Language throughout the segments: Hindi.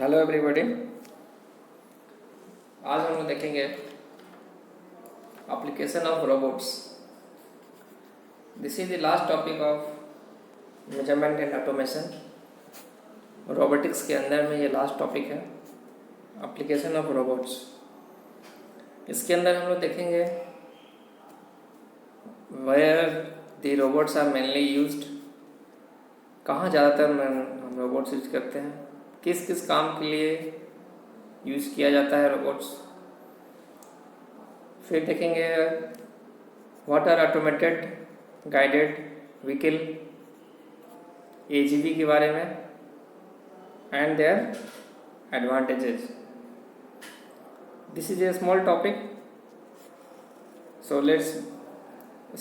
Hello everybody. आज हम लोग देखेंगे application of robots. This is the last topic of measurement and automation. Robotics के अंदर में ये लास्ट टॉपिक है, एप्लीकेशन ऑफ रोबोट्स। इसके अंदर हम लोग देखेंगे where the robots are mainly used, कहाँ ज़्यादातर हम रोबोट्स यूज करते हैं, किस किस काम के लिए यूज़ किया जाता है रोबोट्स। फिर देखेंगे what are automated guided vehicle, AGV के बारे में and their advantages. This is a small topic, so let's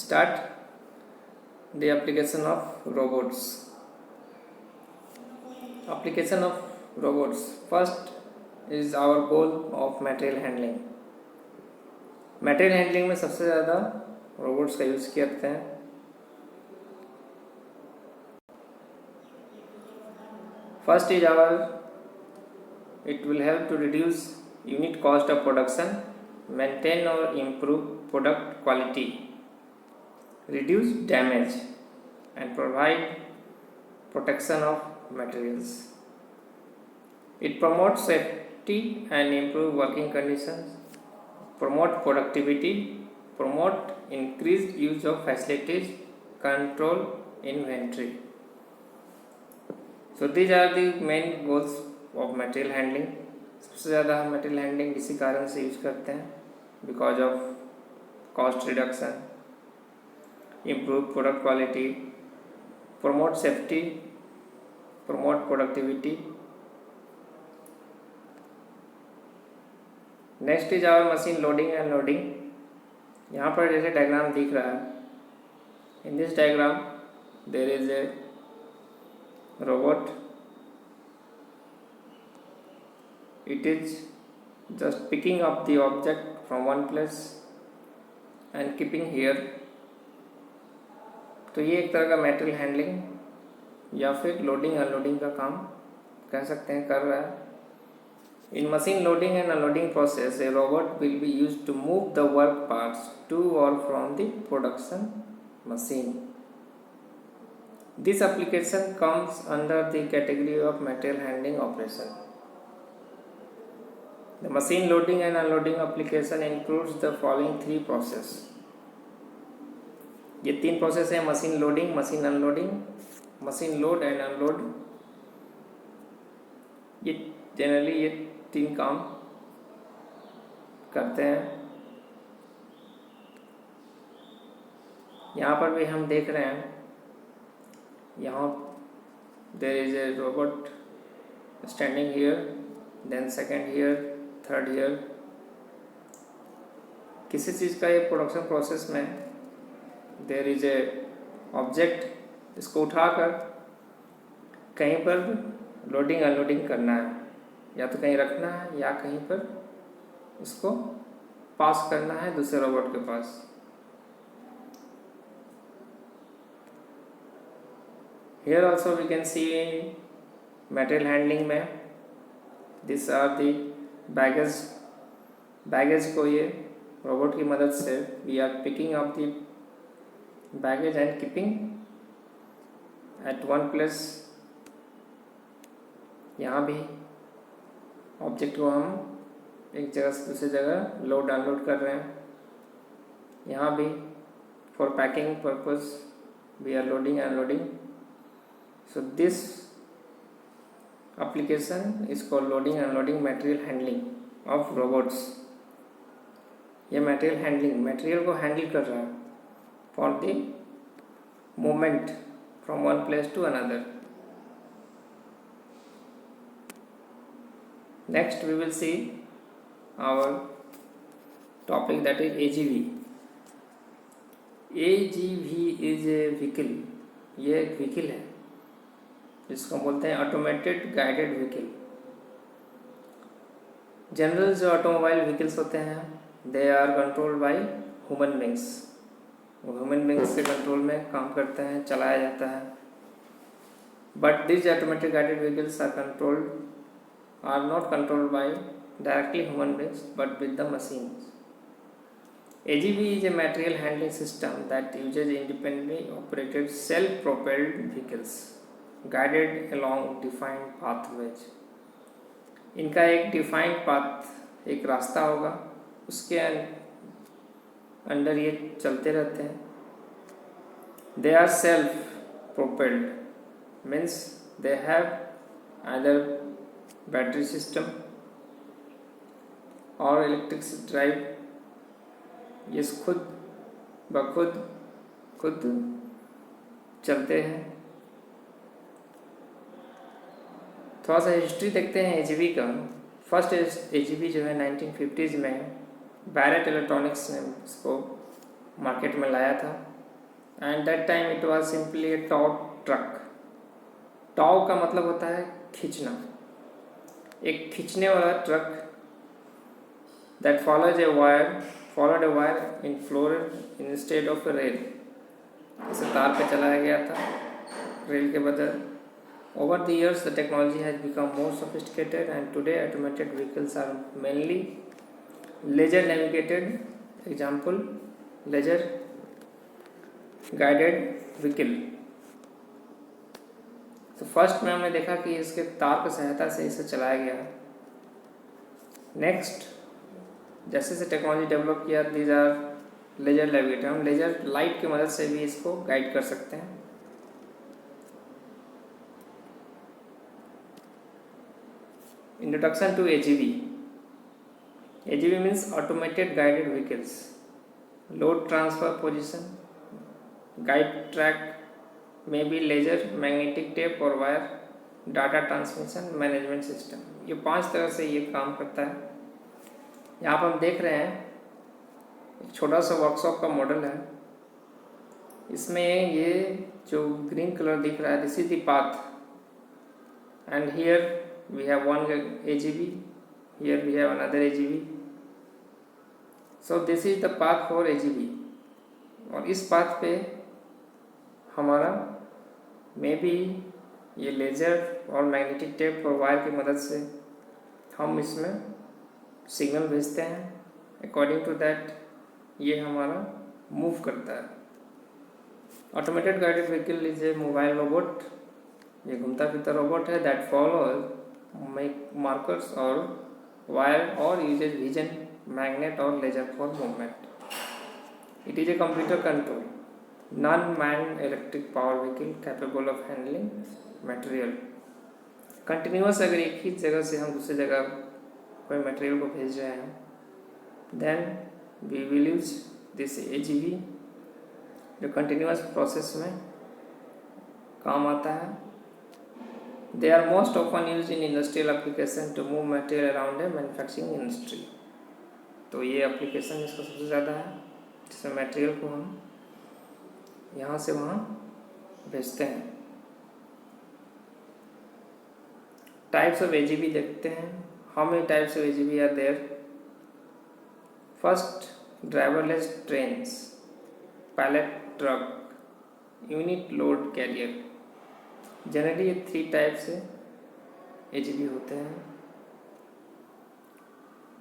start the application of robots. Application of robots, first is our goal of material handling. Material handling में सबसे ज़्यादा रोबोट्स का यूज़ करते हैं। First is our, it will help to reduce unit cost of production, maintain और improve product quality, reduce damage and provide protection of materials. It promotes safety and improve working conditions, promote productivity, promote increased use of facilities, control inventory. So these are the main goals of material handling. सबसे ज़्यादा हम material handling इसी कारण से यूज करते हैं, because of cost reduction, improve product quality, promote safety, promote productivity. Next is our machine loading and loading. यहाँ पर जैसे डायग्राम दिख रहा है, in this diagram there is a robot, it is just picking up the object from one place and keeping here. तो ये एक तरह का मटेरियल हैंडलिंग या फिर लोडिंग अनलोडिंग का काम कह सकते हैं, कर रहा है। In machine loading and unloading process a robot will be used to move the work parts to और from the production machine. This application comes under the category of material handling operation. The machine loading and unloading application includes the following three process. ये तीन प्रोसेस है, machine loading, machine unloading, machine load and unload. ये जनरली ये तीन काम करते हैं। यहाँ पर भी हम देख रहे हैं, यहाँ there is a robot standing here, then second here, third here. किसी चीज़ का ये प्रोडक्शन प्रोसेस में देयर इज ए ऑब्जेक्ट, इसको उठाकर कहीं पर लोडिंग अनलोडिंग करना है, या तो कहीं रखना है या कहीं पर इसको पास करना है दूसरे रोबोट के पास। Here also we can see material handling में दिस आर दी बैगेज को ये रोबोट की मदद से we are picking up the baggage and keeping at one place। यहाँ भी ऑब्जेक्ट को हम एक जगह से दूसरी जगह लोड अनलोड कर रहे हैं। यहाँ भी for packing purpose we are loading unloading. So this application is called loading unloading material handling of robots. ये मटेरियल हैंडलिंग, मटेरियल को हैंडल कर रहा है for the movement from one place to another. Next we will see our topic, that is AGV. AGV is a vehicle, ये एक व्हीकल है जिसको बोलते हैं ऑटोमेटेड गाइडेड व्हीकल। जनरल जो ऑटोमोबाइल व्हीकल्स होते हैं they are controlled by human beings, वो ह्यूमन बींग्स से कंट्रोल में काम करते हैं, चलाया जाता है। But this automatic guided vehicles are controlled are not controlled by directly human beings but with the machines. AGV is a material handling system that uses independently operated self-propelled vehicles guided along defined pathways. इनका एक डिफाइंड पाथ, एक रास्ता होगा, उसके अंडर ये चलते रहते हैं. They are self-propelled, means they have either battery system or electric drive. ये खुद चलते हैं. थोड़ा सा हिस्ट्री देखते हैं एजीवी का. फर्स्ट एजीवी जो है 1950s में बैरेट इलेक्ट्रॉनिक्स ने इसको मार्केट में लाया था. And that time it was simply a tow truck. Tow का मतलब होता है खींचना, एक खींचने वाला truck that followed a wire in floor instead of a rail. इसे तार पे चलाया गया था रेल के बदल. Over the years, the technology has become more sophisticated, and today automated vehicles are mainly laser navigated. Example, laser guided vehicle. तो फर्स्ट में हमने देखा कि इसके तार की सहायता से इसे चलाया गया. नेक्स्ट, जैसे से टेक्नोलॉजी डेवलप किया, दीज आर लेजर नेविगेटर. हम लेजर लाइट की मदद से भी इसको गाइड कर सकते हैं. Introduction to AGV. AGV means automated guided vehicles. Load transfer position, guide track, may be laser, magnetic tape और wire, data transmission, management system. ये 5 तरह से ये काम करता है. यहाँ पर हम देख रहे हैं एक छोटा सा वर्कशॉप का मॉडल है. इसमें ये जो ग्रीन कलर दिख रहा है, this is the path, and here we have one AGV, here we have another AGV. So this is the path for AGV. और इस पाथ पे हमारा मे बी ये लेजर और मैग्नेटिक टेप और वायर की मदद से हम इसमें सिग्नल भेजते हैं. अकॉर्डिंग टू दैट ये हमारा मूव करता है. Automated guided vehicle is a mobile robot. ये घूमता फिरता रोबोट है that follows markers or wire or uses vision, magnet or laser for movement. It is a computer control non-manned electric power vehicle capable of handling material. Continuous, अगर एक ही जगह से हम दूसरी जगह कोई मटेरियल को भेज रहे हैं, then we will use this AGV जो कंटिन्यूस प्रोसेस में काम आता है. They are most often used in industrial application to move material around a manufacturing industry. तो ये एप्लीकेशन इसका सबसे ज़्यादा है जिसमें मटेरियल को हम यहाँ से वहाँ भेजते हैं. टाइप्स ऑफ AGV देखते हैं. How many types of AGV are there? First, driverless trains, pallet truck, unit load carrier. Generally ये 3 टाइप से AGV होते हैं.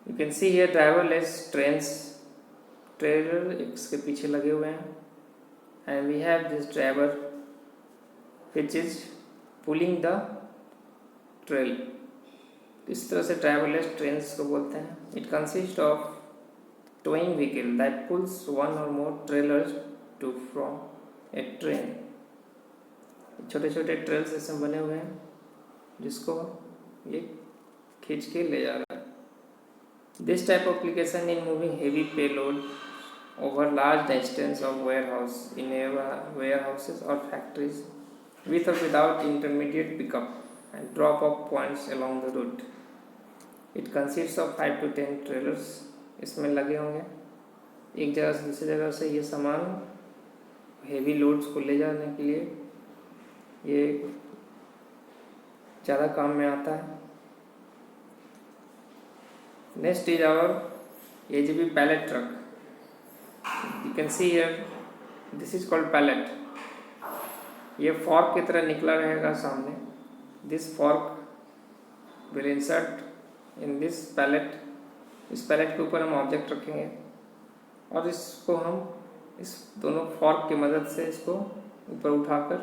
You can see here driverless trains. Trailer इसके पीछे लगे हुए हैं and we have this driver which is pulling the trail. इस तरह से ड्राइवरलेस ट्रेन्स को बोलते हैं. It consist of towing vehicle that pulls one or more trailers to from A train. छोटे छोटे ट्रेल्स ऐसे बने हुए हैं जिसको ये खींच के ले जा रहा है. This type of application in moving heavy payload over large distance of warehouses or factories with or without intermediate pickup and drop off points along the route. It consist of 5 to 10 trailers इसमें लगे होंगे. एक जगह से दूसरी जगह से ये सामान हेवी लोड्स को ले जाने के लिए ये ज़्यादा काम में आता है. Next is our AGV pallet truck. You can see here this is called pallet. ये फॉर्क की तरह निकला रहेगा सामने. This fork will insert in this pallet. इस पैलेट के ऊपर हम ऑब्जेक्ट रखेंगे और इसको हम इस दोनों फॉर्क की मदद से इसको ऊपर उठाकर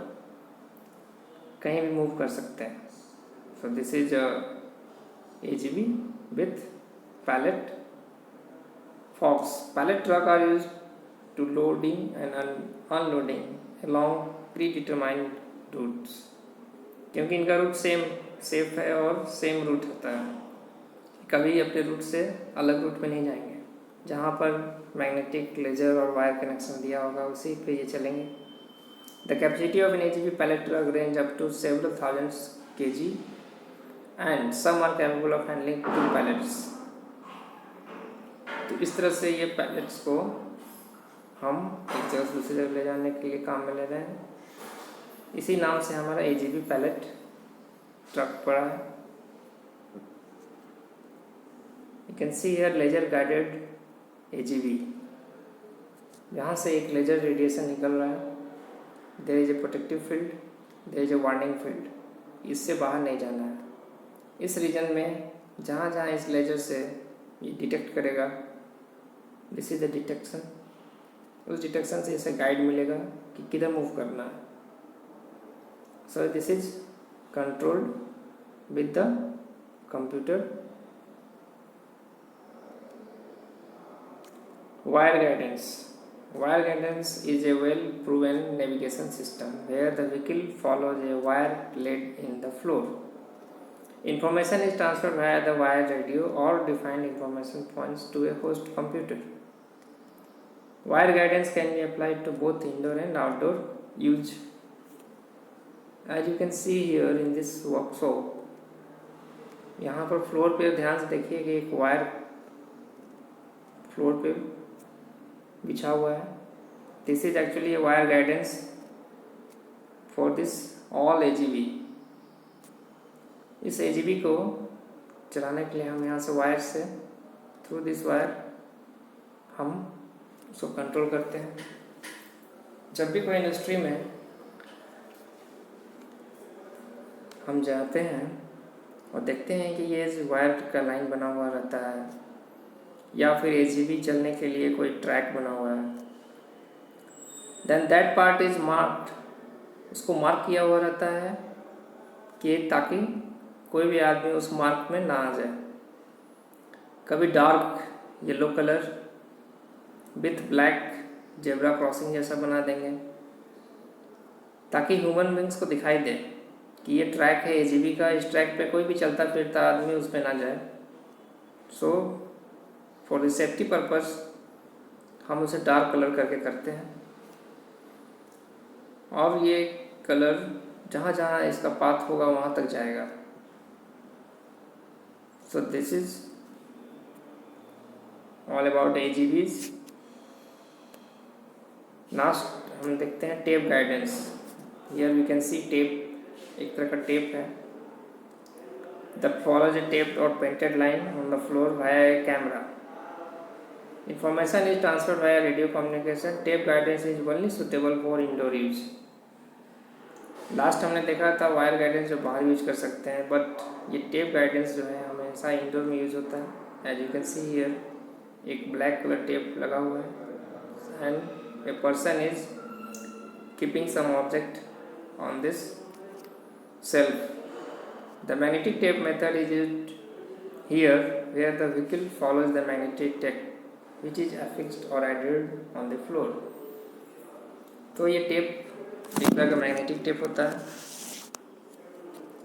कहीं भी मूव कर सकते हैं। सो this is AGV with pallet forks. Pallet truck are used to loading and unloading along predetermined routes. क्योंकि इनका रूट सेफ है और सेम रूट होता है, कभी अपने रूट से अलग रूट में नहीं जाएंगे। जहाँ पर मैग्नेटिक लेजर और वायर कनेक्शन दिया होगा उसी पे ये चलेंगे। The capacity of an AGV pallet truck range up to several thousands kg and some are capable of handling 2 pallets. तो इस तरह से ये पैलेट्स को हम एक जगह से दूसरी जगह ले जाने के लिए काम में ले रहे हैं। इसी नाम से हमारा AGV पैलेट ट्रक पड़ा है। You can see here laser guided AGV. यहाँ से एक लेजर रेडिएशन निकल रहा है। There is a protective field, there is a warning field. इससे बाहर नहीं जाना है। इस रीजन में जहाँ जहाँ इस लेजर से ये डिटेक्ट करेगा, दिस इज द डिटेक्शन। उस डिटेक्शन से इसे गाइड मिलेगा कि किधर मूव करना है। सो this is controlled with the computer. Wire guidance. Wire guidance is a well-proven navigation system where the vehicle follows a wire laid in the floor. Information is transferred via the wire radio or defined information points to a host computer. Wire guidance can be applied to both indoor and outdoor use. As you can see here in this workshop, यहाँ पर फ्लोर पे ध्यान से देखिए कि एक वायर फ्लोर पे बिछा हुआ है। This is actually a wire guidance for this all AGV। इस AGV को चलाने के लिए हम यहाँ से वायर से थ्रू दिस वायर हम उसको कंट्रोल करते हैं। जब भी कोई इंडस्ट्री में हम जाते हैं और देखते हैं कि ये वायर का लाइन बना हुआ रहता है या फिर AGV चलने के लिए कोई ट्रैक बना हुआ है, then that part is marked. उसको मार्क किया हुआ रहता है कि ताकि कोई भी आदमी उस मार्क में ना आ जाए। कभी dark yellow colour with black zebra crossing जैसा बना देंगे ताकि ह्यूमन बींग्स को दिखाई दे कि ये ट्रैक है AGV का, इस ट्रैक पे कोई भी चलता फिरता आदमी उस पर ना जाए। So for the safety purpose हम उसे डार्क कलर करके करते हैं और ये कलर जहाँ जहाँ इसका पाथ होगा वहाँ तक जाएगा। So this is all about AGVs। Last हम देखते हैं tape guidance. Here we can see tape, एक तरह का टेप है that follows a taped or painted line on the floor via a camera. Information is transferred via radio communication. Tape guidance is only suitable for indoor use. Last हमने देखा था वायर गाइडेंस जो बाहर यूज कर सकते हैं, बट ये टेप गाइडेंस जो है हमेशा इंडोर में यूज होता है। As you can see here एक ब्लैक कलर टेप लगा हुआ है and a person is keeping some object on this shelf. The magnetic tape method is used here where the vehicle follows the magnetic tape which is affixed or adhered on the floor. तो ये टेप एक तरह का मैग्नेटिक टेप होता है।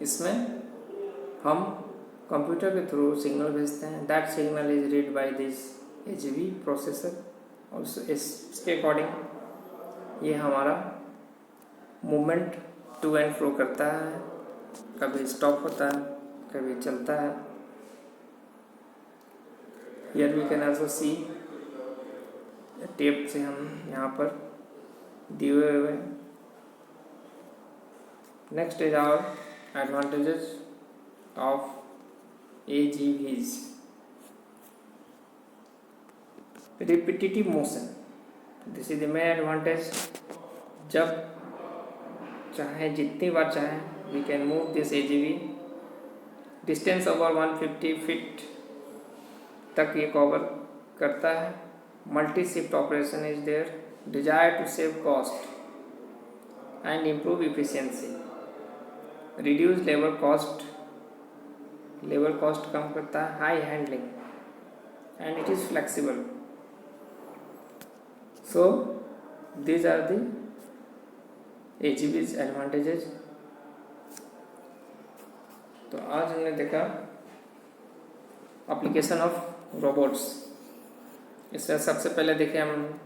इसमें हम कंप्यूटर के थ्रू सिग्नल भेजते हैं। That signal is read by this AGV processor और इसके अकॉर्डिंग ये हमारा मूवमेंट टू एंड फ्रो करता है, कभी स्टॉप होता है, कभी चलता है। Here we can also see tape से हम यहाँ पर दिए हुए। Next is our advantages of AGVs। Repetitive motion, this is the main advantage. जब चाहे जितनी बार चाहे we can move this AGV distance over 150 feet तक ये कवर करता है। Multi shift operation is there, desire to save cost and improve efficiency, reduce labour cost कम करता है, high handling and it is flexible. So these are the AGV's advantages। तो आज हमने देखा एप्लीकेशन ऑफ रोबोट्स। इसमें सबसे पहले देखे हम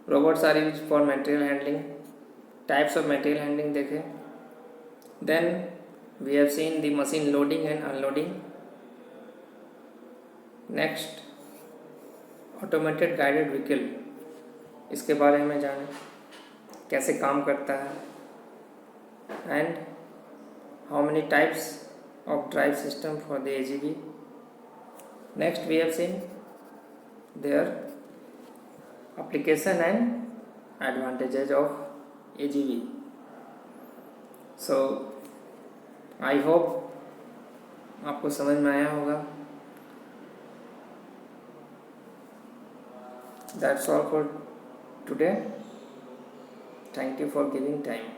robots are use for material handling, types of material handling देखे। Then we have seen the machine loading and unloading. Next automated guided vehicle, इसके बारे में जाने कैसे काम करता है, and how many types of drive system for the AGV। Next we have seen their application and advantages of AGV। So I hope आपको समझ में आया होगा। That's all for today. Thank you for giving time.